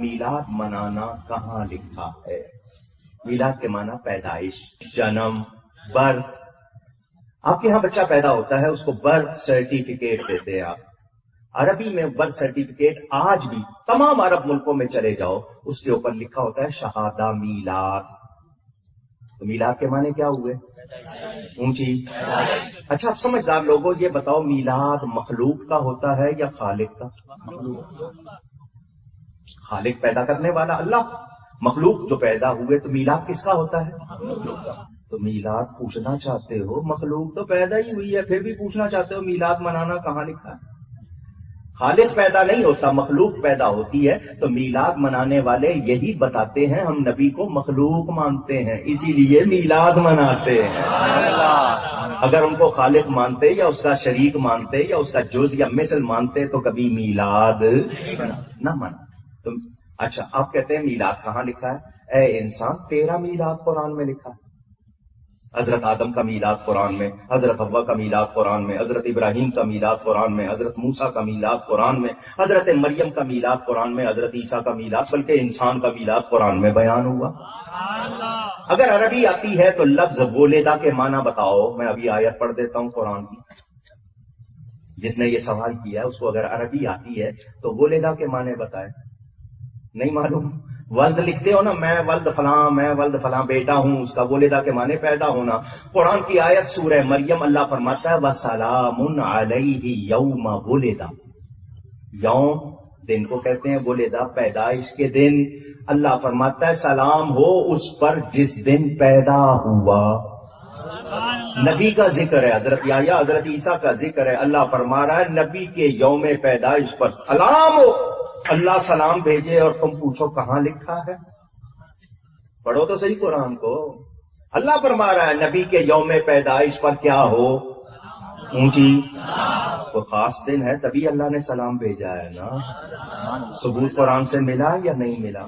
میلاد منانا کہاں لکھا ہے؟ میلاد کے معنی پیدائش، جنم، برتھ۔ آپ کے ہاں بچہ پیدا ہوتا ہے، اس کو برتھ سرٹیفکیٹ دیتے ہیں آپ۔ عربی میں برتھ سرٹیفکیٹ آج بھی تمام عرب ملکوں میں چلے جاؤ، اس کے اوپر لکھا ہوتا ہے شہادہ میلاد۔ تو میلاد کے معنی کیا ہوئے؟ اونچی۔ اچھا اب سمجھدار لوگوں یہ بتاؤ، میلاد مخلوق کا ہوتا ہے یا خالق کا؟ خالق پیدا کرنے والا اللہ، مخلوق جو پیدا ہوئے، تو میلاد کس کا ہوتا ہے؟ تو میلاد پوچھنا چاہتے ہو، مخلوق تو پیدا ہی ہوئی ہے، پھر بھی پوچھنا چاہتے ہو میلاد منانا کہاں لکھا ہے؟ خالق پیدا نہیں ہوتا، مخلوق پیدا ہوتی ہے۔ تو میلاد منانے والے یہی بتاتے ہیں ہم نبی کو مخلوق مانتے ہیں، اسی لیے میلاد مناتے ہیں۔ اگر ان کو خالق مانتے یا اس کا شریک مانتے یا اس کا جز یا مثل مانتے تو کبھی میلاد نہ مناتے۔ تو اچھا آپ کہتے ہیں میلاد کہاں لکھا ہے؟ اے انسان، تیرا میلاد قرآن میں لکھا ہے۔ حضرت آدم کا میلاد قرآن میں، حضرت حوا کا میلاد قرآن میں، حضرت ابراہیم کا میلاد قرآن میں، حضرت موسیٰ کا میلاد قرآن میں، حضرت مریم کا میلاد قرآن میں، حضرت عیسیٰ کا میلاد، بلکہ انسان کا میلاد قرآن میں بیان ہوا۔ اگر عربی آتی ہے تو لفظ ولدہ کے معنی بتاؤ۔ میں ابھی آیت پڑھ دیتا ہوں قرآن کی، جس نے یہ سوال کیا اس کو اگر عربی آتی ہے تو ولدہ کے معنی بتائے۔ نہیں معلوم؟ ولد لکھتے ہو نا، میں ولد فلاں، میں ولد فلاں بیٹا ہوں، اس کا ولدہ کے معنی پیدا ہونا۔ قرآن کی آیت سورہ مریم، اللہ فرماتا ہے وَسَلَامٌ عَلَيْهِ يَوْمَ وُلِدَ۔ یوم دن کو کہتے ہیں، ولدہ پیدائش کے دن۔ اللہ فرماتا ہے سلام ہو اس پر جس دن پیدا ہوا۔ نبی کا ذکر ہے، حضرت یحییٰ حضرت عیسیٰ کا ذکر ہے۔ اللہ فرما رہا ہے نبی کے یوم پیدائش پر سلام ہو۔ اللہ سلام بھیجے اور تم پوچھو کہاں لکھا ہے؟ پڑھو تو صحیح قرآن کو۔ اللہ فرما رہا ہے نبی کے یوم پیدائش پر کیا ہو؟ اونچی۔ وہ خاص دن ہے تبھی اللہ نے سلام بھیجا ہے نا۔ ثبوت قرآن سے ملا یا نہیں ملا؟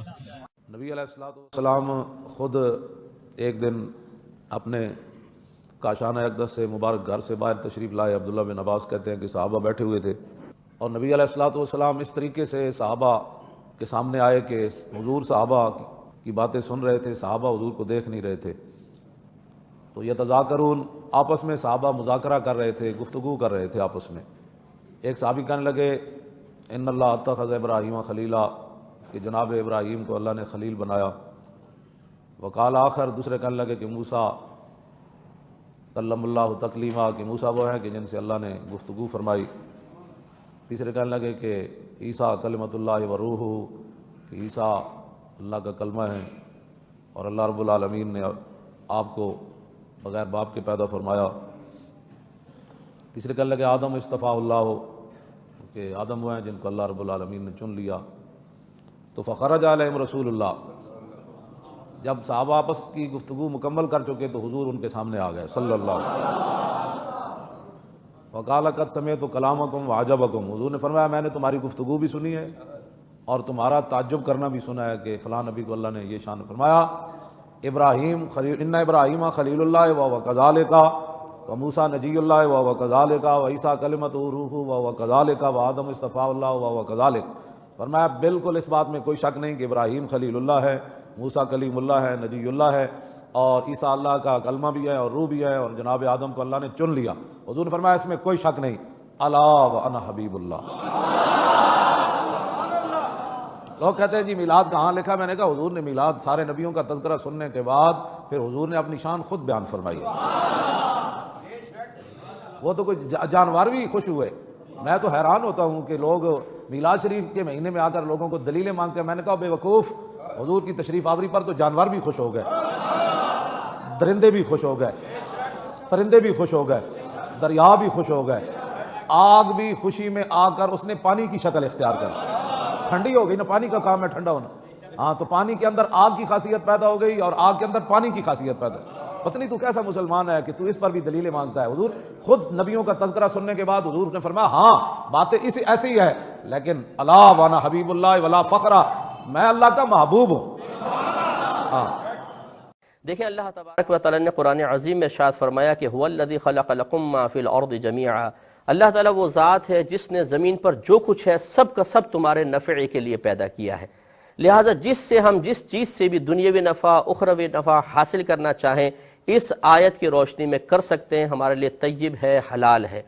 نبی علیہ السلام خود ایک دن اپنے کاشانہ اقدس سے مبارک گھر سے باہر تشریف لائے۔ عبداللہ بن عباس کہتے ہیں کہ صحابہ بیٹھے ہوئے تھے اور نبی علیہ السلام اس طریقے سے صحابہ کے سامنے آئے کہ حضور صحابہ کی باتیں سن رہے تھے، صحابہ حضور کو دیکھ نہیں رہے تھے۔ تو یتذاکرون، آپس میں صحابہ مذاکرہ کر رہے تھے، گفتگو کر رہے تھے آپس میں۔ ایک صحابی کہنے لگے ان اللہ اتخذ ابراہیم خلیلا، کہ جناب ابراہیم کو اللہ نے خلیل بنایا۔ وقال آخر، دوسرے کہنے لگے کہ موسیٰ کلم اللہ تکلیما، کہ موسیٰ وہ ہیں کہ جن سے اللہ نے گفتگو فرمائی۔ تیسرے کہنے لگے کہ عیسیٰ کلمۃ اللہ و روح، کہ عیسیٰ اللہ کا کلمہ ہے اور اللہ رب العالمین نے آپ کو بغیر باپ کے پیدا فرمایا۔ تیسرے کہنے لگے آدم اصطفیٰ اللہ، کہ آدم وہ ہیں جن کو اللہ رب العالمین نے چن لیا۔ تو فخرج علیہم رسول اللہ، جب صحابہ آپس کی گفتگو مکمل کر چکے تو حضور ان کے سامنے آ گئے صلی اللہ علیہ وسلم۔ وقال قد سمعت کلامکم وعجبکم، حضور نے فرمایا میں نے تمہاری گفتگو بھی سنی ہے اور تمہارا تعجب کرنا بھی سنا ہے کہ فلاں نبی کو اللہ نے یہ شان فرمایا۔ ابراہیم خلیل، ان ابراہیم خلیل اللہ وهو كذلك، وموسیٰ نجی اللہ وهو كذلك، وعیسیٰ کلمۃ روح وهو كذلك، وآدم اصطفیٰ اللہ وهو كذلك۔ فرمایا بالکل اس بات میں کوئی شک نہیں کہ ابراہیم خلیل اللہ ہے، موسیٰ کلیم اللہ ہے، نجی اللہ ہے، اور عیسیٰ اللہ کا کلمہ بھی ہے اور روح بھی ہے، اور جناب آدم کو اللہ نے چن لیا۔ حضور نے فرمایا اس میں کوئی شک نہیں، الا وانا حبیب اللہ۔ لوگ کہتے ہیں جی میلاد کہاں لکھا؟ میں نے کہا حضور نے میلاد سارے نبیوں کا تذکرہ سننے کے بعد پھر حضور نے اپنی شان خود بیان فرمائی ہے۔ وہ تو کوئی جانور بھی خوش ہوئے۔ میں تو حیران ہوتا ہوں کہ لوگ میلاد شریف کے مہینے میں آ کر لوگوں کو دلیلیں مانگتے ہیں۔ میں نے کہا بے وقوف، حضور کی تشریف آوری پر تو جانور بھی خوش ہو گئے، درندے بھی خوش ہو گئے، پرندے بھی خوش ہو گئے، دریا بھی خوش ہو گئے، آگ بھی خوشی میں آ کر اس نے پانی کی شکل اختیار کر، ٹھنڈی ہو گئی نا، پانی کا کام ہے ٹھنڈا ہونا۔ ہاں تو پانی کے اندر آگ کی خاصیت پیدا ہو گئی اور آگ کے اندر پانی کی خاصیت پیدا ہو گئی۔ پتہ نہیں تو کیسا مسلمان ہے کہ تو اس پر بھی دلیلیں مانگتا ہے۔ حضور خود نبیوں کا تذکرہ سننے کے بعد حضور نے فرمایا ہاں باتیں ایسی ہی ہے، لیکن الا وانا حبیب اللہ ولا فخرا، میں اللہ کا محبوب ہوں۔ ہاں دیکھیں اللہ تبارک و تعالی نے قرآن عظیم میں ارشاد فرمایا کہ هو الذی خلق لکم ما فی الارض جمیعا، اللہ تعالیٰ وہ ذات ہے جس نے زمین پر جو کچھ ہے سب کا سب تمہارے نفع کے لیے پیدا کیا ہے۔ لہٰذا جس سے ہم جس چیز سے بھی دنیاوی نفع اخروی نفع حاصل کرنا چاہیں اس آیت کی روشنی میں کر سکتے ہیں، ہمارے لیے طیب ہے، حلال ہے۔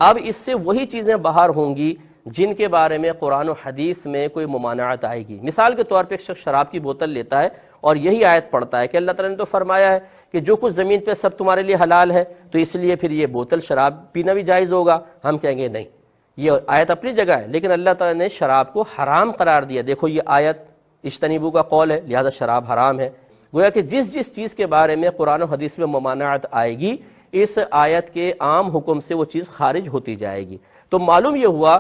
اب اس سے وہی چیزیں باہر ہوں گی جن کے بارے میں قرآن و حدیث میں کوئی ممانعت آئے گی۔ مثال کے طور پہ ایک شخص شراب کی بوتل لیتا ہے اور یہی آیت پڑھتا ہے کہ اللہ تعالیٰ نے تو فرمایا ہے کہ جو کچھ زمین پہ سب تمہارے لیے حلال ہے، تو اس لیے پھر یہ بوتل شراب پینا بھی جائز ہوگا۔ ہم کہیں گے نہیں، یہ آیت اپنی جگہ ہے، لیکن اللہ تعالیٰ نے شراب کو حرام قرار دیا۔ دیکھو یہ آیت اجتنبوا کا قول ہے، لہذا شراب حرام ہے۔ گویا کہ جس جس چیز کے بارے میں قرآن و حدیث میں ممانعت آئے گی، اس آیت کے عام حکم سے وہ چیز خارج ہوتی جائے گی۔ تو معلوم یہ ہوا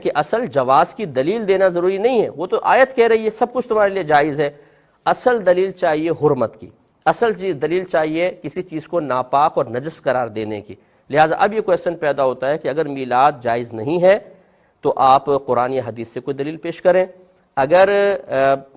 کہ اصل جواز کی دلیل دینا ضروری نہیں ہے، وہ تو آیت کہہ رہی ہے سب کچھ تمہارے لیے جائز ہے۔ اصل دلیل چاہیے حرمت کی، اصل دلیل چاہیے کسی چیز کو ناپاک اور نجس قرار دینے کی۔ لہٰذا اب یہ کویسچن پیدا ہوتا ہے کہ اگر میلاد جائز نہیں ہے تو آپ قرآن یا حدیث سے کوئی دلیل پیش کریں، اگر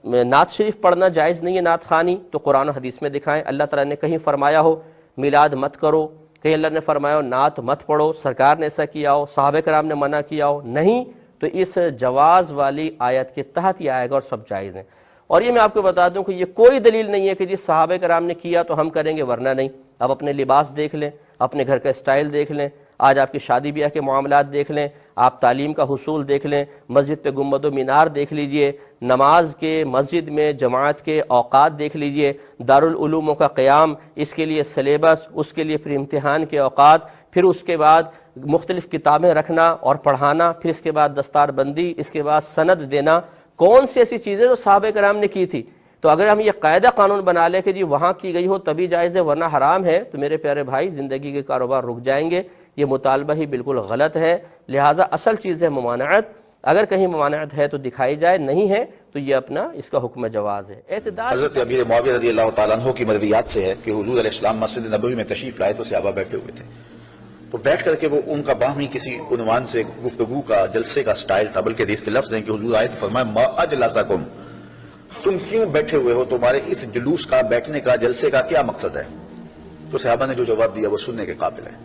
نعت شریف پڑھنا جائز نہیں ہے، نعت خوانی، تو قرآن و حدیث میں دکھائیں۔ اللہ تعالیٰ نے کہیں فرمایا ہو میلاد مت کرو، کہیں اللہ نے فرمایا ہو نعت مت پڑھو، سرکار نے ایسا کیا ہو، صحابہ کرام نے منع کیا ہو، نہیں، تو اس جواز والی آیت کے تحت یہ آئے گا اور سب جائز ہیں۔ اور یہ میں آپ کو بتا دوں کہ یہ کوئی دلیل نہیں ہے کہ جی صحابہ کرام نے کیا تو ہم کریں گے ورنہ نہیں۔ آپ اپنے لباس دیکھ لیں، اپنے گھر کا اسٹائل دیکھ لیں، آج آپ کی شادی بیاہ کے معاملات دیکھ لیں، آپ تعلیم کا حصول دیکھ لیں، مسجد پہ گنبد و مینار دیکھ لیجئے، نماز کے مسجد میں جماعت کے اوقات دیکھ لیجئے، دارالعلوموں کا قیام، اس کے لیے سلیبس، اس کے لیے پھر امتحان کے اوقات، پھر اس کے بعد مختلف کتابیں رکھنا اور پڑھانا، پھر اس کے بعد دستار بندی، اس کے بعد سند دینا، کون سی ایسی چیزیں جو صحابہ کرام نے کی تھی۔ تو اگر ہم یہ قاعدہ قانون بنا لیں کہ جی وہاں کی گئی ہو تبھی جائز ہے ورنہ حرام ہے، تو میرے پیارے بھائی زندگی کے کاروبار رک جائیں گے۔ یہ مطالبہ ہی بالکل غلط ہے۔ لہٰذا اصل چیز ہے ممانعت، اگر کہیں ممانعت ہے تو دکھائی جائے، نہیں ہے تو یہ اپنا اس کا حکم جواز ہے۔ اعتدال حضرت امیر معاویہ رضی اللہ تعالیٰ عنہ کی مرویات سے ہے کہ حضور علیہ السلام مسجد نبوی میں تشریف لائے تو صحابہ بیٹھے ہوئے تھے، تو بیٹھ کر کے وہ ان کا باہمی کسی عنوان سے گفتگو کا جلسے کا سٹائل تھا، بلکہ حدیث کے لفظ ہیں کہ حضور آئے تو فرمایا ما اجلسکم، تم کیوں بیٹھے ہوئے ہو، تمہارے اس جلوس کا، بیٹھنے کا، جلسے کا کیا مقصد ہے؟ تو صحابہ نے جو جواب دیا وہ سننے کے قابل ہے۔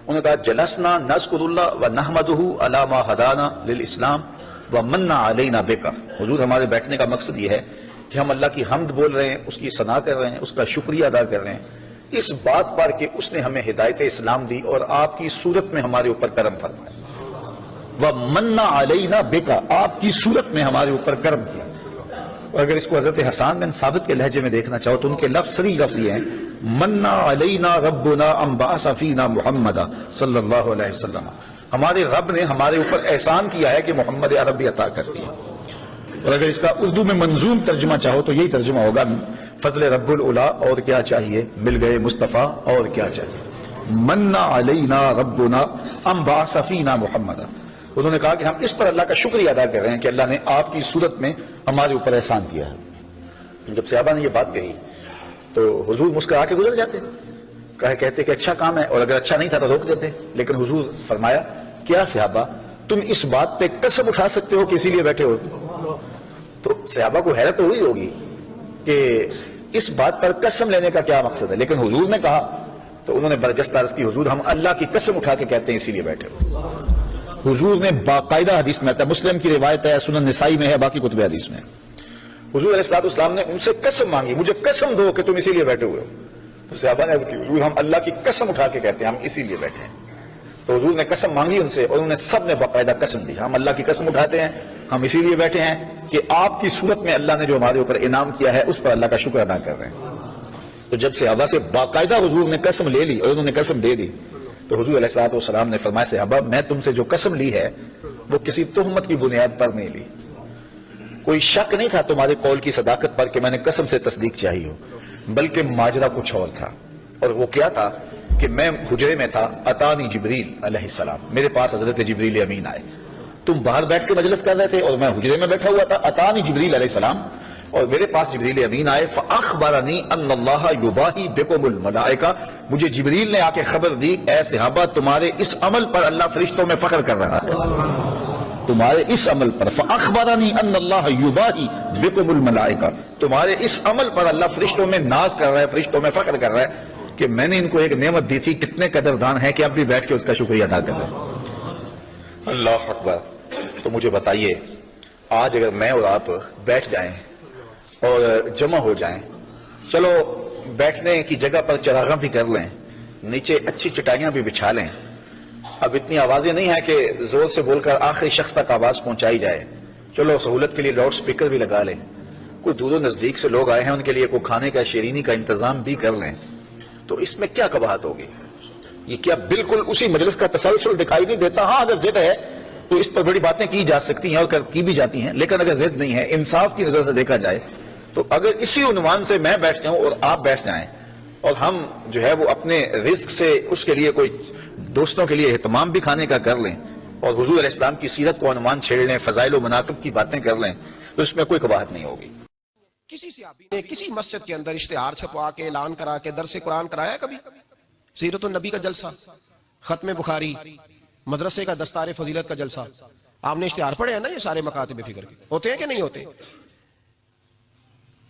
انہوں نے کہا جلسنا نذکر اللہ و نحمدہ علی ما ہدانا للاسلام و من علینا بک، حضور ہمارے بیٹھنے کا مقصد یہ ہے کہ ہم اللہ کی حمد بول رہے ہیں، اس کی ثنا کر رہے ہیں، اس کا شکریہ ادا کر رہے ہیں اس بات پر کہ اس نے ہمیں ہدایت اسلام دی اور آپ کی صورت میں ہمارے اوپر کرم فرمایا، وَمَنَّ عَلَيْنَا بِكَ، آپ کی صورت میں ہمارے اوپر کرم کیا۔ اور اگر اس کو حضرت حسان بن ثابت کے لہجے میں دیکھنا چاہو تو ان کے لفظ صریح لفظ یہ ہیں مَنَّ عَلَيْنَا رَبُّنَا أَن بَعَثَ فِينَا مُحَمَّدًا صلی اللہ علیہ وسلم، ہمارے رب نے ہمارے اوپر احسان کیا ہے کہ محمد عربی عطا کر دیا۔ اور اگر اس کا اردو میں منظوم ترجمہ چاہو تو یہی ترجمہ ہوگا فضل رب العلا، اور کیا چاہیے، مل گئے مصطفیٰ، اور کیا چاہیے، من علینا ربنا ام بعث فینا محمدا۔ انہوں نے کہا کہ ہم اس پر اللہ کا شکریہ ادا کر رہے ہیں کہ اللہ نے آپ کی صورت میں ہمارے اوپر احسان کیا ہے۔ جب صحابہ نے یہ بات کہی تو حضور مسکرا کے گزر جاتے، کہتے کہ اچھا کام ہے، اور اگر اچھا نہیں تھا تو روک دیتے، لیکن حضور فرمایا کیا صحابہ تم اس بات پہ قسم اٹھا سکتے ہو کہ اسی لیے بیٹھے ہو؟ تو صحابہ کو حیرت ہوئی ہوگی کہ اس بات پر قسم لینے کا کیا مقصد ہے، لیکن حضور نے کہا تو انہوں نے برجستہ عرض کی حضور ہم اللہ کی قسم اٹھا کے کہتے ہیں اسی لیے بیٹھے ہو۔ حضور نے باقاعدہ حدیث میں آتا ہے، مسلم کی روایت ہے، سنن نسائی میں ہے، باقی کتب حدیث میں، حضور علیہ السلام نے ان سے قسم مانگی، مجھے قسم دو کہ تم اسی لیے بیٹھے ہوئے ہو۔ تو صحابہ نے عرض کی حضور ہم اللہ کی قسم اٹھا کے کہتے ہیں ہم اسی لیے بیٹھے ہیں۔ تو حضور نے قسم مانگی ان سے، اور انہوں نے سب نے باقاعدہ قسم دی، ہم اللہ کی قسم اٹھاتے ہیں، ہم اسی لیے بیٹھے ہیں کہ آپ کی صورت میں اللہ نے جو ہمارے اوپر انعام کیا ہے اس پر اللہ کا شکر ادا کر رہے ہیں۔ تو جب صحابہ سے باقاعدہ حضور نے قسم لے لی اور انہوں نے قسم دے دی تو حضور علیہ السلام نے فرمایا صحابہ میں تم سے جو قسم لی ہے وہ کسی تہمت کی بنیاد پر نہیں لی، کوئی شک نہیں تھا تمہارے قول کی صداقت پر کہ میں نے قسم سے تصدیق چاہی ہو، بلکہ ماجرا کچھ اور تھا، اور وہ کیا تھا کہ میں حجرے میں تھا، اتانی جبریل علیہ السلام، میرے پاس حضرت جبریل امین آئے، تم باہر بیٹھ کے مجلس کر رہے تھے اور میں حجرے میں بیٹھا ہوا تھا، اتانی جبریل علیہ السلام، اور میرے پاس جبریل امین آئے، فاخبرنی ان اللہ یباہی بکم الملائکہ، مجھے جبریل نے آ کے خبر دی اے صحابہ تمہارے اس عمل پر اللہ فرشتوں میں فخر کر رہا ہے، تمہارے اس عمل پر، فاخبرنی ان اللہ یباہی بکم الملائکہ، تمہارے اس عمل پر اللہ فرشتوں میں ناز کر رہا ہے، فرشتوں میں فخر کر رہا ہے کہ میں نے ان کو ایک نعمت دی تھی، کتنے قدردان ہیں کہ اب بھی بیٹھ کے اس کا شکریہ ادا کر رہے ہیں۔ اللہ اکبر۔ تو مجھے بتائیے آج اگر میں اور آپ بیٹھ جائیں اور جمع ہو جائیں، چلو بیٹھنے کی جگہ پر چراغاں بھی کر لیں، نیچے اچھی چٹائیاں بھی بچھا لیں، اب اتنی آوازیں نہیں ہیں کہ زور سے بول کر آخری شخص تک آواز پہنچائی جائے، چلو سہولت کے لیے لاؤڈ سپیکر بھی لگا لیں، کوئی دور و نزدیک سے لوگ آئے ہیں ان کے لیے کوئی کھانے کا شیرینی کا انتظام بھی کر لیں، تو اس میں کیا قباحت ہوگی؟ یہ کیا بالکل اسی مجلس کا تسلسل دکھائی نہیں دیتا؟ ہاں اگر ضد ہے تو اس پر بڑی باتیں کی جا سکتی ہیں اور کی بھی جاتی ہیں، لیکن اگر ضد نہیں ہے، انصاف کی نظر سے دیکھا جائے تو اگر اسی عنوان سے میں بیٹھ جاؤں اور آپ بیٹھ جائیں اور ہم جو ہے وہ اپنے رزق سے اس کے لیے کوئی دوستوں کے لیے اہتمام بھی کھانے کا کر لیں اور حضور علیہ السلام کی سیرت کو عنوان چھیڑ لیں، فضائل و مناقب کی باتیں کر لیں، تو اس میں کوئی قباحت نہیں ہوگی۔ کسی صحابی نے کسی مسجد کے اندر اشتہار چھپوا کے اعلان کرا کے درس قرآن کرایا ہے کبھی؟ سیرت النبی کا جلسہ، ختم بخاری، مدرسے کا دستار فضیلت کا جلسہ، آپ نے اشتہار پڑھے ہیں نا؟ یہ سارے مکاتب فکر کے ہوتے ہیں کہ نہیں ہوتے؟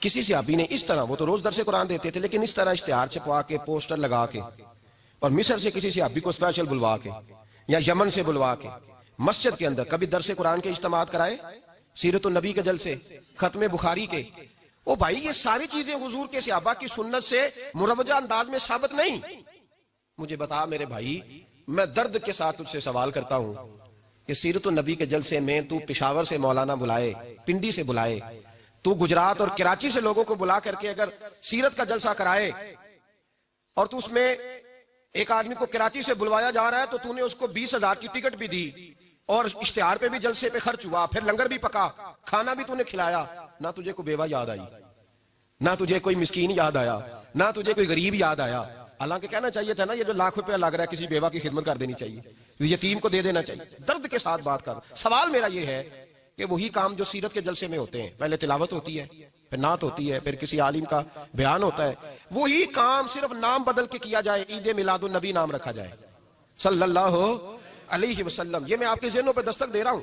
کسی صحابی نے اس طرح، وہ تو روز درس قرآن دیتے تھے، لیکن اس طرح اشتہار چھپوا کے پوسٹر لگا کے اور مصر سے کسی صحابی کو اسپیشل بلوا کے یا یمن سے بلوا کے مسجد کے اندر کبھی درس قرآن کے اجتماعات کرائے، سیرت النبی کے جلسے، ختم بخاری کے؟ او بھائی یہ ساری چیزیں حضور کے صحابہ کی سنت سے مروجہ انداز میں ثابت نہیں۔ مجھے بتا میرے بھائی، میں درد کے ساتھ تجھ سے سوال کرتا ہوں کہ سیرت النبی کے جلسے میں تو پشاور سے مولانا بلائے، پنڈی سے بلائے، تو گجرات اور کراچی سے لوگوں کو بلا کر کے اگر سیرت کا جلسہ کرائے اور تو اس میں ایک آدمی کو کراچی سے بلوایا جا رہا ہے تو نے اس کو 20,000 کی ٹکٹ بھی دی اور اشتہار پہ بھی جلسے پہ خرچ ہوا، پھر لنگر بھی پکا، کھانا بھی نے کھلایا، نہ تجھے کوئی بیوہ یاد آئی، نہ تجھے کوئی مسکین یاد آیا، نہ تجھے کوئی غریب یاد آیا؟ حالانکہ کہنا چاہیے تھا نا یہ جو لاکھ روپیہ لگ رہا ہے کسی بیوہ کی خدمت کر دینی چاہیے، یتیم کو دے دینا چاہیے۔ درد کے ساتھ بات کر، سوال میرا یہ ہے کہ وہی کام جو سیرت کے جلسے میں ہوتے ہیں، پہلے تلاوت ہوتی ہے، پھر نعت ہوتی ہے، پھر کسی عالم کا بیان ہوتا ہے، وہی کام صرف نام بدل کے کیا جائے، عید میلاد النبی نام رکھا جائے صلی اللہ علیہ وسلم۔ یہ میں آپ کے ذہنوں پہ دستک دے رہا ہوں،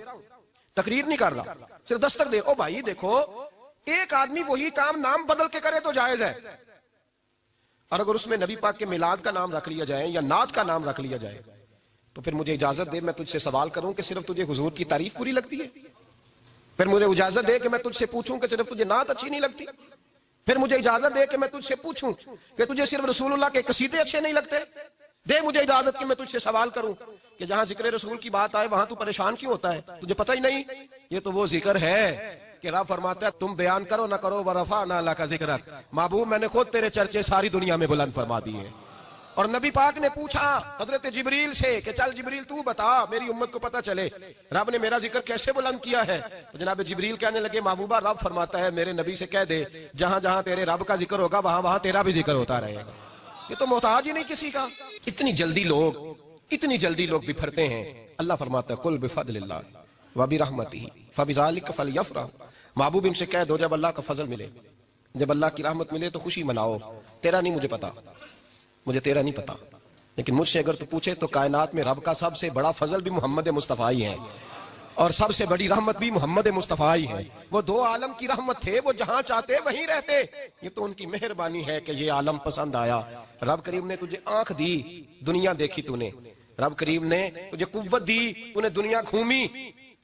تقریر نہیں کر رہا، صرف دستک دے۔ او بھائی دیکھو، ایک آدمی وہی کام نام بدل کے کرے تو جائز ہے، اور اگر اس میں نبی پاک کے میلاد کا نام رکھ لیا جائے یا نعت کا نام رکھ لیا جائے تو پھر مجھے اجازت دے میں تجھ سے سوال کروں کہ صرف تجھے حضور کی تعریف پوری لگتی ہے؟ پھر مجھے اجازت دے کہ میں تجھ سے پوچھوں کہ صرف تجھے نعت اچھی نہیں لگتی؟ پھر مجھے اجازت دے کہ میں تجھ سے پوچھوں کہ تجھے صرف رسول اللہ کے قصیدے اچھے نہیں لگتے؟ دے مجھے اجازت کہ میں تجھ سے سوال کروں کہ جہاں ذکر رسول کی بات آئے وہاں تو پریشان کیوں ہوتا ہے؟ تجھے پتہ ہی نہیں یہ تو وہ ذکر ہے کہ رب فرماتا ہے تم بیان کرو نہ کرو ورفعنا لک ذکرک، محبوب میں نے خود تیرے چرچے ساری دنیا میں بلند فرما دیے۔ اور نبی پاک نے پوچھا حضرت جبریل سے کہ چل جبریل تو بتا میری امت کو پتہ چلے رب نے میرا ذکر کیسے بلند کیا ہے؟ تو جناب جبریل کہنے لگے محبوبہ رب فرماتا ہے میرے نبی سے کہہ دے جہاں جہاں تیرے رب کا ذکر ہوگا وہاں وہاں تیرا بھی ذکر ہوتا رہے گا۔ یہ تو محتاج ہی نہیں کسی کا۔ اتنی جلدی لوگ بپھرتے ہیں۔ اللہ فرماتا ہے قل بفضل اللہ وبرحمتہ فبذلک فلیفرحوا، محبوب ان سے کہہ دو جب اللہ کا فضل ملے، جب اللہ کی رحمت ملے تو خوشی مناؤ۔ تیرا نہیں مجھے پتا، مجھے تیرا نہیں پتا، لیکن مجھ سے اگر تو پوچھے تو کائنات میں رب کا سب سے بڑا فضل بھی محمد مصطفیٰ ہی ہے اور سب سے بڑی رحمت بھی محمد مصطفیٰ ہی ہے۔ وہ دو عالم کی رحمت تھے، وہ جہاں چاہتے وہیں رہتے، یہ تو ان کی مہربانی ہے کہ یہ عالم پسند آیا۔ رب کریم نے تجھے آنکھ دی، دنیا دیکھی تو نے، رب کریم نے تجھے قوت دی، تو نے دنیا گھومی،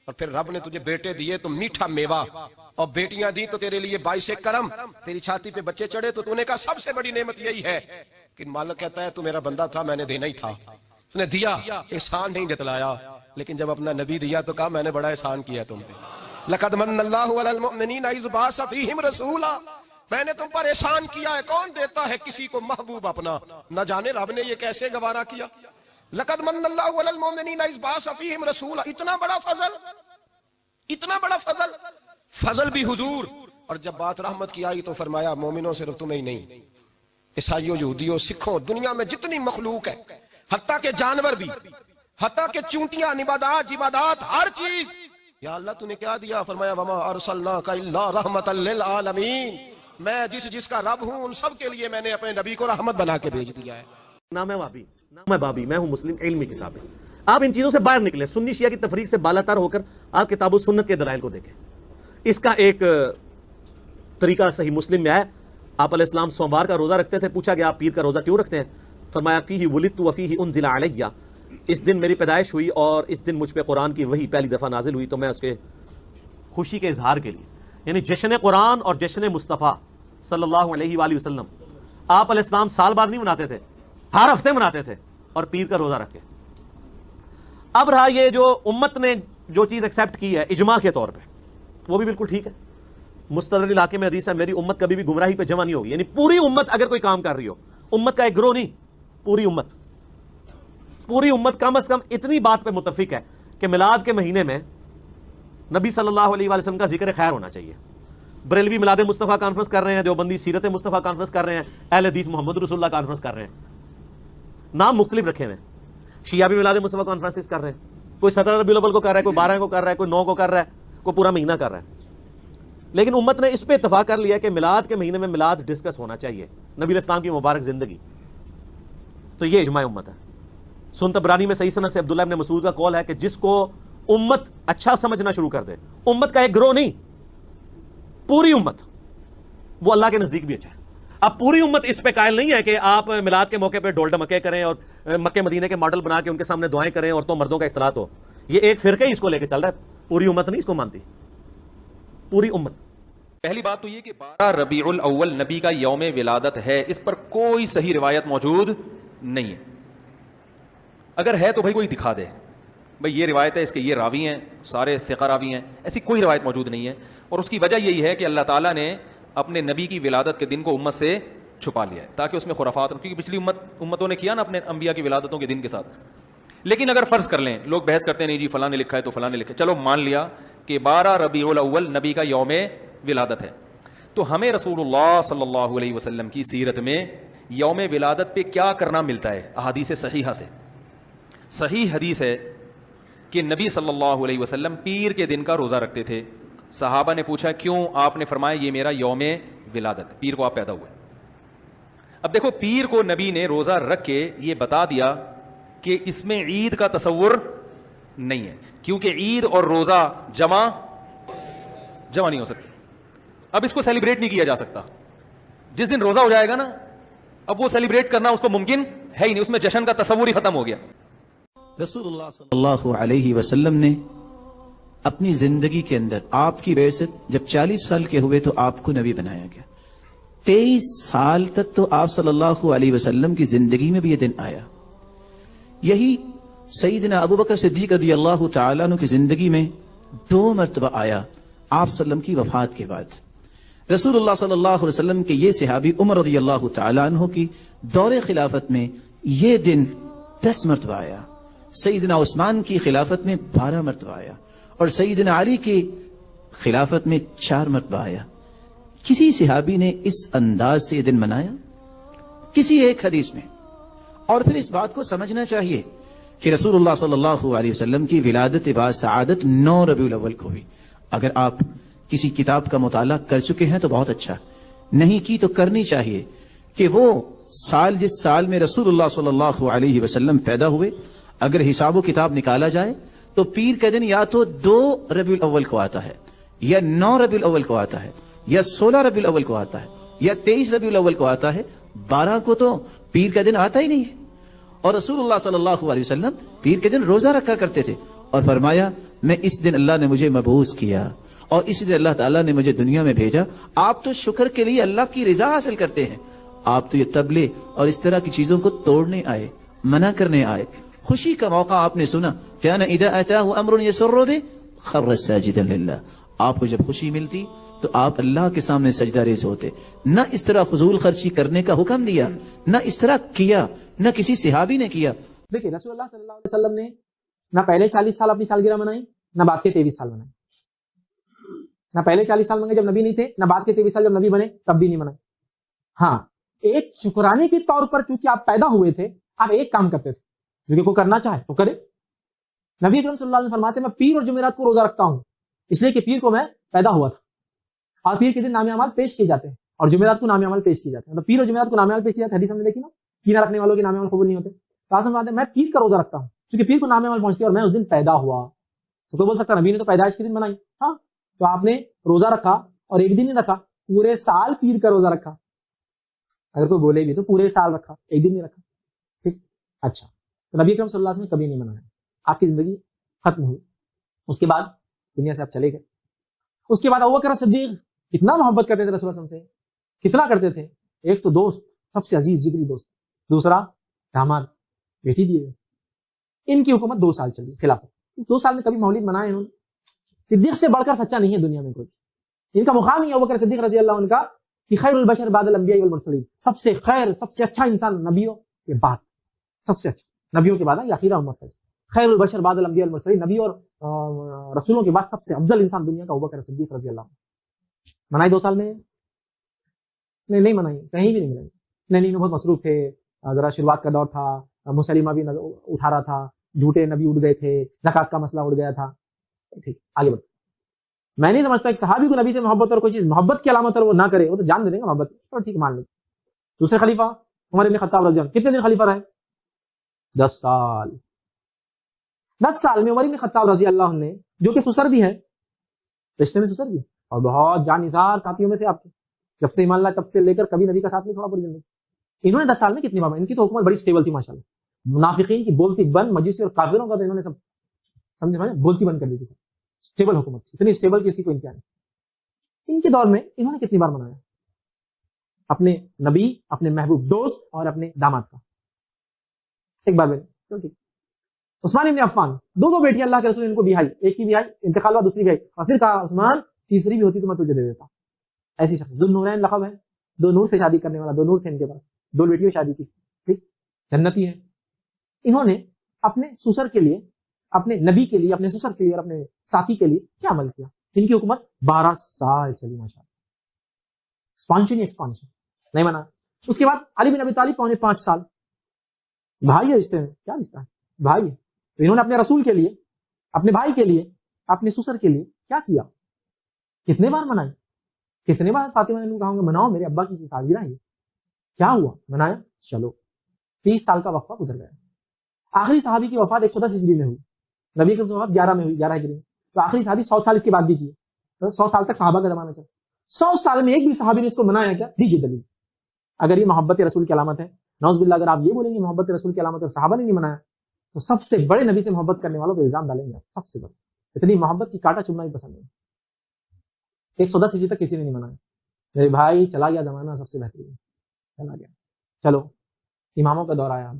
اور پھر رب نے تجھے بیٹے دیے تو میٹھا میوہ، اور بیٹیاں دی تو تیرے لیے باعث کرم، تیری چھاتی پہ بچے چڑھے تو نے کہا سب سے بڑی نعمت یہی ہے۔ کہ مالک کہتا ہے تو میرا بندہ تھا، میں نے دینا ہی تھا، اس نے دیا، احسان نہیں جتلایا، لیکن جب اپنا نبی دیا تو کہا میں نے بڑا احسان کیا تم پہ۔ لقد من اللہ علی المؤمنین اذ بعث فیہم رسولا، میں نے تم پر احسان کیا ہے۔ کون دیتا ہے کسی کو محبوب اپنا؟ نہ جانے رب نے یہ کیسے گوارا کیا۔ لقد من اللہ علی المؤمنین اذ بعث فیہم رسولا، اتنا بڑا فضل، اتنا بڑا فضل، فضل بھی حضور۔ اور جب بات رحمت کی آئی تو فرمایا مومنوں صرف تمہیں ہی نہیں، عیسائیوں، یہودیوں، سکھوں، دنیا میں جتنی مخلوق ہے، حتیٰ کہ جانور بھی، حتیٰ کہ چونٹیاں، نباتات، جمادات، ہر چیز، یا اللہ تو نے کیا دیا؟ فرمایا وما ارسلناک الا رحمتا للعالمین، میں جس کا رب ہوں ان سب کے لیے میں نے اپنے نبی کو رحمت بنا کے بھیج دیا ہے۔ نہ میں وابی، نہ میں بابی، میں ہوں مسلم علمی کتابیں۔ آپ ان چیزوں سے باہر نکلیں، سنی شیعہ کی تفریق سے بالاتر ہو کر آپ کتاب و سنت کے دلائل کو دیکھیں۔ اس کا ایک طریقہ صحیح مسلم میں ہے، آپ علیہ السلام سوموار کا روزہ رکھتے تھے، پوچھا گیا آپ پیر کا روزہ کیوں رکھتے ہیں؟ فرمایا فیہ ولدت وفیہ انزل علیہ، اس دن میری پیدائش ہوئی اور اس دن مجھ پہ قرآن کی وحی پہلی دفعہ نازل ہوئی تو میں اس کے خوشی کے اظہار کے لیے، یعنی جشن قرآن اور جشن مصطفیٰ صلی اللہ علیہ وآلہ وسلم آپ علیہ السلام سال بعد نہیں مناتے تھے، ہر ہفتے مناتے تھے، اور پیر کا روزہ رکھ کے۔ اب رہا یہ جو امت نے جو چیز ایکسیپٹ کی ہے اجماع کے طور پہ، وہ بھی بالکل ٹھیک ہے۔ مستدرک علاقے میں حدیث ہے میری امت کبھی بھی گمراہی پہ جمع نہیں ہوگی، یعنی پوری امت اگر کوئی کام کر رہی ہو، امت کا ایک گروہ نہیں، پوری امت کم از کم اتنی بات پہ متفق ہے کہ میلاد کے مہینے میں نبی صلی اللہ علیہ وآلہ وسلم کا ذکر خیر ہونا چاہیے۔ بریلوی میلاد مصطفیٰ کانفرنس کر رہے ہیں، دیوبندی سیرت مصطفیٰ کانفرنس کر رہے ہیں، اہل حدیث محمد رسول اللہ کانفرنس کر رہے ہیں، نام مختلف رکھے ہوئے ہیں۔ شیعہ بھی میلاد مصطفیٰ کانفرنس کر رہے ہیں، کوئی 17 ربیع الاول کو کر رہا ہے، کوئی 12 کو کر رہا ہے، کوئی 9 کو کر رہا ہے، کوئی پورا مہینہ کر رہا ہے۔ لیکن امت نے اس پہ اتفاق کر لیا کہ میلاد کے مہینے میں میلاد ڈسکس ہونا چاہیے، نبی علیہ السلام کی مبارک زندگی۔ تو یہ اجماع امت ہے۔ سنن طبرانی میں صحیح سند سے عبداللہ ابن مسعود کا قول ہے کہ جس کو امت اچھا سمجھنا شروع کر دے، امت کا ایک گروہ نہیں، پوری امت، وہ اللہ کے نزدیک بھی اچھا ہے۔ اب پوری امت اس پہ قائل نہیں ہے کہ آپ میلاد کے موقع پہ ڈول ڈمکے کریں اور مکے مدینے کے ماڈل بنا کے ان کے سامنے دعائیں کریں، عورتوں مردوں کا اختلاط ہو۔ یہ ایک فرقہ ہی اس کو لے کے چل رہا ہے، پوری امت نہیں اس کو مانتی، پوری امت۔ پہلی بات تو یہ کہ 12 ربیع الاول نبی کا یوم ولادت ہے، اس پر کوئی صحیح روایت موجود نہیں ہے۔ اگر ہے تو بھائی کوئی دکھا دے، بھائی یہ روایت ہے، اس کے یہ راوی ہیں، سارے ثقہ راوی ہیں، ایسی کوئی روایت موجود نہیں ہے۔ اور اس کی وجہ یہی ہے کہ اللہ تعالیٰ نے اپنے نبی کی ولادت کے دن کو امت سے چھپا لیا ہے تاکہ اس میں خرافات، کیونکہ پچھلی امتوں نے کیا نا اپنے انبیاء کی ولادتوں کے دن کے ساتھ۔ لیکن اگر فرض کر لیں، لوگ بحث کرتے ہیں نہیں جی فلاں نے لکھا ہے تو فلاں نے لکھا ہے، چلو مان لیا کہ 12 ربیع الاول نبی کا یوم ولادت ہے، تو ہمیں رسول اللہ صلی اللہ علیہ وسلم کی سیرت میں یوم ولادت پہ کیا کرنا ملتا ہے؟ احادیث صحیحہ سے صحیح حدیث ہے کہ نبی صلی اللہ علیہ وسلم پیر کے دن کا روزہ رکھتے تھے۔ صحابہ نے پوچھا کیوں؟ آپ نے فرمایا یہ میرا یوم ولادت، پیر کو آپ پیدا ہوئے۔ اب دیکھو پیر کو نبی نے روزہ رکھ کے یہ بتا دیا کہ اس میں عید کا تصور نہیں ہے، کیونکہ عید اور روزہ جمع نہیں ہو سکتے۔ اب اس کو سیلیبریٹ نہیں کیا جا سکتا، جس دن روزہ ہو جائے گا نا اب وہ سیلیبریٹ کرنا اس کو ممکن ہے ہی نہیں، اس میں جشن کا تصور ہی ختم ہو گیا۔ رسول اللہ صلی اللہ علیہ وسلم نے اپنی زندگی کے اندر آپ کی بعثت جب 40 سال کے ہوئے تو آپ کو نبی بنایا گیا، 23 سال تک تو آپ صلی اللہ علیہ وسلم کی زندگی میں بھی یہ دن آیا۔ یہی سیدنا ابو بکر صدیق رضی اللہ تعالیٰ عنہ کی زندگی میں 2 مرتبہ آیا، آپ صلی اللہ علیہ وسلم کی وفات کے بعد۔ رسول اللہ صلی اللہ علیہ وسلم کے یہ صحابی عمر رضی اللہ تعالیٰ عنہ کی دور خلافت میں یہ دن 10 مرتبہ آیا، سیدنا عثمان کی خلافت میں 12 مرتبہ آیا، اور سیدنا علی کی خلافت میں 4 مرتبہ آیا۔ کسی صحابی نے اس انداز سے یہ دن منایا؟ کسی ایک حدیث میں۔ اور پھر اس بات کو سمجھنا چاہیے کہ رسول اللہ صلی اللہ علیہ وسلم کی ولادت با سعادت 9 ربیع الاول کو ہوئی۔ اگر آپ کسی کتاب کا مطالعہ کر چکے ہیں تو بہت اچھا، نہیں کی تو کرنی چاہیے کہ وہ سال جس سال میں رسول اللہ صلی اللہ علیہ وسلم پیدا ہوئے، اگر حساب و کتاب نکالا جائے تو پیر کا دن یا تو 2 ربیع الاول کو آتا ہے، یا 9 ربیع الاول کو آتا ہے، یا 16 ربیع الاول کو آتا ہے، یا 23 ربیع الاول کو آتا ہے، 12 کو تو پیر کا دن آتا ہی نہیں ہے۔ اور رسول اللہ صلی اللہ علیہ وسلم پیر کے دن روزہ رکھا کرتے تھے، اور فرمایا میں اس دن اللہ نے مجھے مبعوث کیا اور اسی دن اللہ تعالیٰ نے مجھے دنیا میں بھیجا۔ آپ تو شکر کے لیے اللہ کی رضا حاصل کرتے ہیں، آپ تو یہ طبلے اور اس طرح کی چیزوں کو توڑنے آئے، منع کرنے آئے۔ خوشی کا موقع آپ نے سنا، کان اذا اتاه امر يسر به خر ساجدا للہ، آپ کو جب خوشی ملتی تو آپ اللہ کے سامنے سجدہ ریز ہوتے۔ نہ اس طرح فضول خرچی کرنے کا حکم دیا، نہ اس طرح کیا، نہ کسی صحابی نے کیا۔ دیکھیں رسول اللہ صلی اللہ علیہ وسلم نے نہ پہلے 40 سال اپنی سالگرہ منائی، نہ بعد کے 23 سال منائی۔ نہ پہلے 40 سال منگے جب نبی نہیں تھے، نہ بعد کے 23 سال جب نبی بنے تب بھی نہیں منائے۔ ہاں ایک شکرانے کے طور پر چونکہ آپ پیدا ہوئے تھے، آپ ایک کام کرتے تھے جو کہ کوئی کرنا چاہے تو کرے۔ نبی اکرم صلی اللہ علیہ وسلم فرماتے ہیں میں پیر اور جمعرات کو روزہ رکھتا ہوں، اس لیے کہ پیر کو میں پیدا ہوا تھا، اور پیر کے دن نام اعمال پیش کیے جاتے ہیں اور جمعرات کو نام اعمال پیش کیے جاتے ہیں۔ مطلب پیر اور جمعرات کو نام اعمال پیش کیے جاتے ہیں، حدیث ہم نے دیکھی نا، پیر رکھنے والوں کے نام اعمال قبول نہیں ہوتے۔ قاسم فرماتے ہیں میں پیر کا روزہ رکھتا ہوں کیونکہ پیر کو نام اعمال پہنچتی ہے اور میں اس دن پیدا ہوا۔ تو کوئی بول سکتا نبی نے تو پیدائش کے دن منائی، ہاں تو آپ نے روزہ رکھا اور ایک دن نہیں رکھا، پورے سال پیر کا روزہ رکھا۔ اگر کوئی بولے بھی تو پورے سال رکھا، ایک دن نہیں رکھا، ٹھیک۔ اچھا تو نبی اکرم صلی اللہ علیہ وسلم نے کبھی نہیں منایا، آپ کی زندگی ختم ہوئی، اس کے بعد دنیا سے آپ چلے گئے۔ اس کے بعد ابو بکر صدیق کتنا محبت کرتے تھے رسول اللہ صلی اللہ علیہ وسلم سے، کتنا کرتے تھے. ایک تو دوست، سب سے عزیز جگری دوست، دوسرا داماد، بیٹی دیے گئے. ان کی حکومت 2 سال چلی خلافت. 2 سال میں کبھی مولد منائے انہوں نے. صدیق سے بڑھ کر سچا نہیں ہے دنیا میں کوئی. ان کا مقام ہی ابو بکر صدیق رضی اللہ عنہ کا کہ خیر البشر بعد الانبیاء والمرسلین، سب سے خیر، سب سے اچھا انسان نبیوں کے بعد، سب سے اچھا نبیوں کے بعد یا اخیرہ امت ہے. خیر البشر بعد الانبیاء والمرسلین، نبی اور رسولوں کے بعد سب سے افضل انسان دنیا کا ابو بکر صدیق رضی اللہ عنہ. منائی 2 سال میں؟ نہیں منائی، کہیں بھی نہیں منائی. نہیں بہت مصروف تھے، ذرا شروعات کا دور تھا، مسلمہ بھی اٹھا رہا تھا، جھوٹے نبی اڑ گئے تھے، زکات کا مسئلہ اڑ گیا تھا. ٹھیک، آگے بڑھ. میں نہیں سمجھتا ایک صحابی کو نبی سے محبت اور کوئی چیز محبت کی علامت اور وہ نہ کرے، وہ تو جان دے دیں گا محبت، تو ٹھیک مان لیں. دوسرے خلیفہ عمر بن خطاب رضی اللہ عنہ کتنے دن خلیفہ رہے؟ 10 سال. 10 سال میں عمر بن خطاب رضی اللہ عنہ نے، جو کہ سسر بھی ہے، رشتے میں سسر بھی ہے اور بہت جان نثار ساتھیوں میں سے آپ کے، جب سے ایمان اللہ تب سے لے کر کبھی نبی کا ساتھ نہیں چھوڑا پوری زندگی. انہوں نے 10 سال میں کتنی بار، ان کی تو حکومت بڑی سٹیبل تھی ماشاءاللہ. منافقین کی بولتی بند، مجوسی اور کافروں کا تو انہوں نے سب سمجھے بولتی بند کر دی تھی. سٹیبل حکومت تھی، اتنی سٹیبل کسی کو انتہا نہیں. ان کے دور میں انہوں نے کتنی بار منایا اپنے نبی، اپنے محبوب دوست اور اپنے داماد کا؟ ایک بار میں. عثمان ابن عفان، 2 بیٹیاں اللہ کے رسول نے ان کو بیائی، ایک کی بیائی انتقال ہوا، دوسری بیائی، اور پھر کہا عثمان تیسری بھی ہوتی تو میں تجھے دے دیتا. ایسی شخص ذو النورین لقب ہے، 2 نور سے شادی کرنے والا، 2 نور تھے ان کے پاس، 2 بیٹیوں شادی کی، ٹھیک، جنتی ہے. انہوں نے اپنے سسر کے لیے، اپنے نبی کے لیے، اپنے سسر کے لیے اور اپنے ساتھی کے لیے کیا عمل کیا؟ ان کی حکومت 12 سال چلی ماشاءاللہ. ایکسپانشن نہیں منا. اس کے بعد علی بن ابی طالب 4.5 سال. بھائی ہے رشتے میں، کیا رشتہ ہے؟ بھائی ہے. تو انہوں نے اپنے رسول کے لیے، اپنے بھائی کے لیے، اپنے سسر کے لیے کیا کیا؟ کتنے بار منائی؟ کتنے بار فاطمہ نے کہا مناؤ میرے ابا کی سالگرہ ہے، کیا ہوا؟ منایا. چلو 30 سال کا وقفہ گزر گیا. آخری صحابی کی وفات 110 ہجری میں ہوئی، نبی کی وفات 11 میں ہوئی، 11 ہجری میں. تو آخری صحابی 100 سال اس کے بعد بھی کیے. 100 سال تک صحابہ کا زمانہ چلا. 100 سال میں ایک بھی صحابی نے اس کو منایا کیا؟ دیجیے دلیل. اگر یہ محبت رسول کی علامت ہے، نعوذ باللہ اگر آپ یہ بولیں گے محبت رسول کی علامت ہے صحابہ نے نہیں منایا، تو سب سے بڑے نبی سے محبت کرنے والوں کو الزام ڈالیں گے. سب سے بڑے، اتنی محبت کی کاٹا چبنا ہی پسند نہیں. 110 ہجری تک کسی نے نہیں منایا. میرے بھائی چلا گیا زمانہ سب سے بہترین، چلا گیا. چلو اماموں کا دور آیا.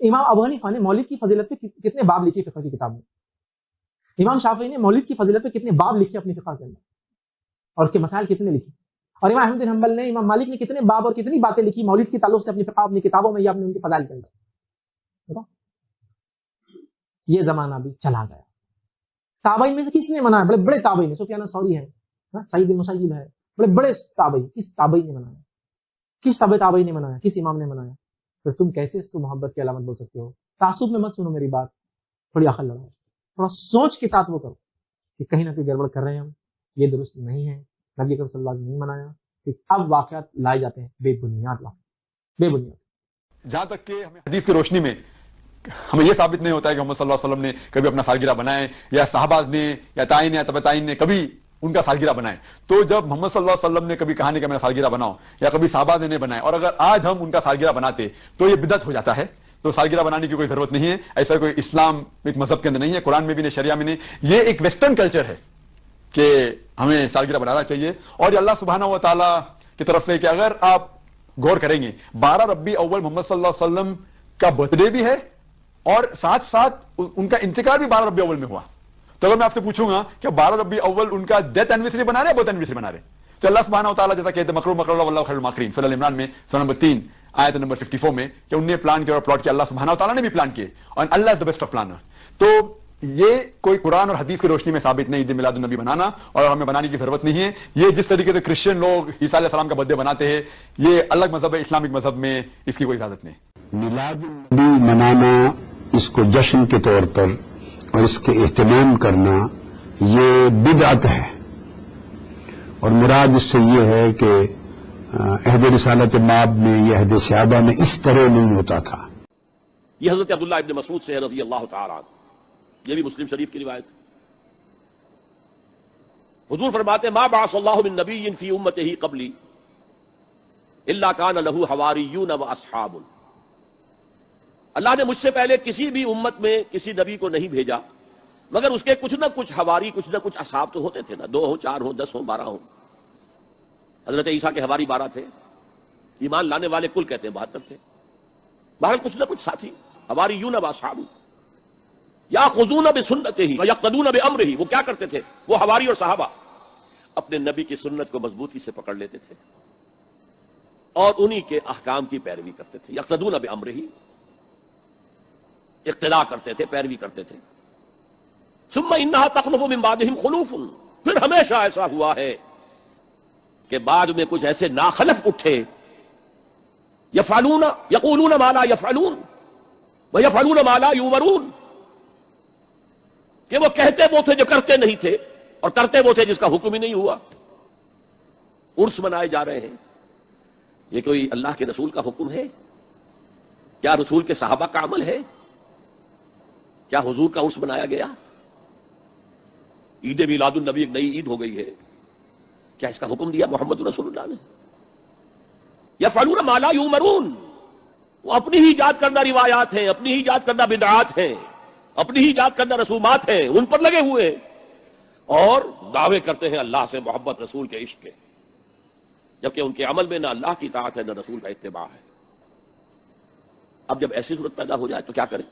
امام ابو حنیفہ نے مولد کی فضیلت پہ کتنے باب لکھے فقہ کی کتاب میں؟ امام شافعی نے مولد کی فضیلت پہ کتنے باب لکھے اپنی فقہ کے اندر، اور اس کے مسائل کتنے لکھے؟ اور امام احمد بن حنبل نے، امام مالک نے کتنے باب اور کتنی باتیں لکھی مولد کے تعلق سے اپنی فقہ، اپنی کتابوں میں یا اپنے ان کے فضائل کے اندر؟ یہ زمانہ بھی چلا گیا. تابعین میں سے کس نے منایا؟ بڑے بڑے تابعین، سفیان الثوری ہے، سعید بن مسیب ہے، بڑے بڑے تابعین. کس تابعین نے منایا؟ کس تابعین نے منایا؟ کس امام نے منایا؟ پھر تم کیسے اس کو محبت کی علامت بول سکتے ہو؟ تعصب میں مت سنو میری بات، تھوڑی عقل لگاؤ، تھوڑا سوچ کے ساتھ وہ کرو کہ کہیں نہ کہیں گڑبڑ کر رہے ہیں ہم، یہ درست نہیں ہے، نبی اکرم صلی اللہ علیہ وسلم نے نہیں منایا. اب واقعات لائے جاتے ہیں بے بنیاد، بے بنیاد. جہاں تک کہ ہمیں حدیث کی روشنی میں ہمیں یہ ثابت نہیں ہوتا ہے کہ محمد صلی اللہ علیہ وسلم نے کبھی اپنا سالگرہ بنائے، یا صحابہ نے یا تائین یا تبع تائین نے کبھی ان کا سالگرہ بنائے. تو جب محمد صلی اللہ علیہ وسلم نے کبھی کہا نہیں کہ میں سالگرہ بناؤ، یا کبھی صحابہ نے بنائے، اور اگر آج ہم ان کا سالگرہ بناتے تو یہ بدعت ہو جاتا ہے. تو سالگرہ بنانے کی کوئی ضرورت نہیں ہے. ایسا کوئی اسلام ایک مذہب کے اندر نہیں ہے، قرآن میں بھی نہیں، شریعہ میں نہیں. یہ ایک ویسٹرن کلچر ہے کہ ہمیں سالگرہ بنانا چاہیے. اور یہ اللہ سبحانہ و تعالیٰ کی طرف سے کہ اگر آپ غور کریں گے 12 ربیع اول محمد صلی اللہ علیہ وسلم کا برتھ ڈے بھی ہے، اور ساتھ ساتھ ان کا انتقال بھی 12 ربیع اول میں ہوا. تو اگر میں آپ سے پوچھوں گا کہ 12 ربیع اول ان کا ڈیتھ اینیورسری بنا رہے ہیں، برتھ اینیورسری بنا رہے ہیں، تو اللہ سبحانہ و تعالیٰ جیسا کہتے ہیں مکروا مکر اللہ واللہ خیر الماکرین، سورہ عمران میں سورہ نمبر 3 آیت نمبر 54 میں، کہ انہوں نے پلان کیا اور پلاٹ کیا، اللہ سبحانہ و تعالیٰ نے بھی پلان کیے، اور اللہ از دی بیسٹ آف پلانر. تو یہ کوئی قرآن اور حدیث کی روشنی میں ثابت نہیں عید میلاد النبی بنانا، اور ہمیں بنانے کی ضرورت نہیں ہے. یہ جس طریقے سے کرسچن لوگ عیسیٰ علیہ السلام کا برتھ ڈے بناتے ہیں، یہ الگ مذہب ہے، اسلامک مذہب میں اس کی کوئی اجازت نہیں. میلاد النبی منانا، اس کو جشن کے طور پر اور اس کے اہتمام کرنا، یہ بدعت ہے. اور مراد اس سے یہ ہے کہ عہد رسالت مآب میں یا عہد صحابہ میں اس طرح نہیں ہوتا تھا. یہ حضرت عبداللہ ابن مسعود سے ہے رضی اللہ تعالی عنہ، یہ بھی مسلم شریف کی روایت. حضور فرماتے ما بعث اللہ من نبی فی امتہ قبلی الا کان لہ حواریون و اصحاب. اللہ نے مجھ سے پہلے کسی بھی امت میں کسی نبی کو نہیں بھیجا مگر اس کے کچھ نہ کچھ حواری، کچھ نہ کچھ اصحاب تو ہوتے تھے نا، 2 ہوں، 4 ہوں، 10 ہوں، 12 ہوں. حضرت عیسیٰ کے حواری 12 تھے، ایمان لانے والے کل کہتے ہیں 72 تھے. بہرحال کچھ نہ کچھ ساتھی حواریون و اصحاب یاخذون بسنتہ ویقتدون بامرہ. وہ کیا کرتے تھے؟ وہ حواری اور صحابہ اپنے نبی کی سنت کو مضبوطی سے پکڑ لیتے تھے اور انہی کے احکام کی پیروی کرتے تھے. یقتدون بامرہ، اقتداء کرتے تھے، پیروی کرتے تھے. ثم انہا تخلف من بعدہم خلوف، پھر ہمیشہ ایسا ہوا ہے کہ بعد میں کچھ ایسے ناخلف اٹھے، یفعلون یقولون ما لا یفعلون ویفعلون ما لا یؤمرون، کہ وہ کہتے وہ تھے جو کرتے نہیں تھے اور کرتے وہ تھے جس کا حکم ہی نہیں ہوا. عرس منائے جا رہے ہیں، یہ کوئی اللہ کے رسول کا حکم ہے؟ کیا رسول کے صحابہ کا عمل ہے؟ کیا حضور کا عرس منایا گیا؟ عید میلاد النبی ایک نئی عید ہو گئی ہے، کیا اس کا حکم دیا محمد رسول اللہ نے؟ یفعلون ما لا یؤمرون، وہ اپنی ہی ایجاد کردہ روایات ہیں، اپنی ہی ایجاد کردہ بدعات ہیں، اپنی ہی ایجاد کردہ رسومات ہیں، ان پر لگے ہوئے ہیں اور دعوے کرتے ہیں اللہ سے محبت، رسول کے عشق کے، جبکہ ان کے عمل میں نہ اللہ کی اطاعت ہے نہ رسول کا اتباع ہے. اب جب ایسی صورت پیدا ہو جائے تو کیا کریں؟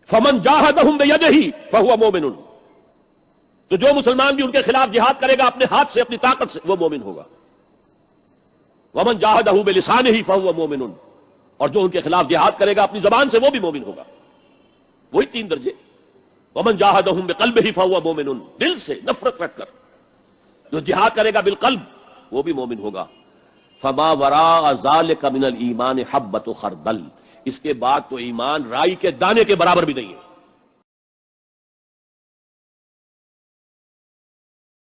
فمن جاہدہم بیدہ فہو مومن، تو جو مسلمان بھی ان کے خلاف جہاد کرے گا اپنے ہاتھ سے، اپنی طاقت سے، وہ مومن ہوگا. ومن جاہدہ بلسانہ فہو مومن، اور جو ان کے خلاف جہاد کرے گا اپنی زبان سے، وہ بھی مومن ہوگا. وہی 3 درجے. ومن جاہدہم بقلبہ فہو مومن، دل سے نفرت رکھ کر جو جہاد کرے گا بالقلب وہ بھی مومن ہوگا. فما وراء ذلک من الایمان حبۃ خردل، اس کے بعد تو ایمان رائی کے دانے کے برابر بھی نہیں ہے.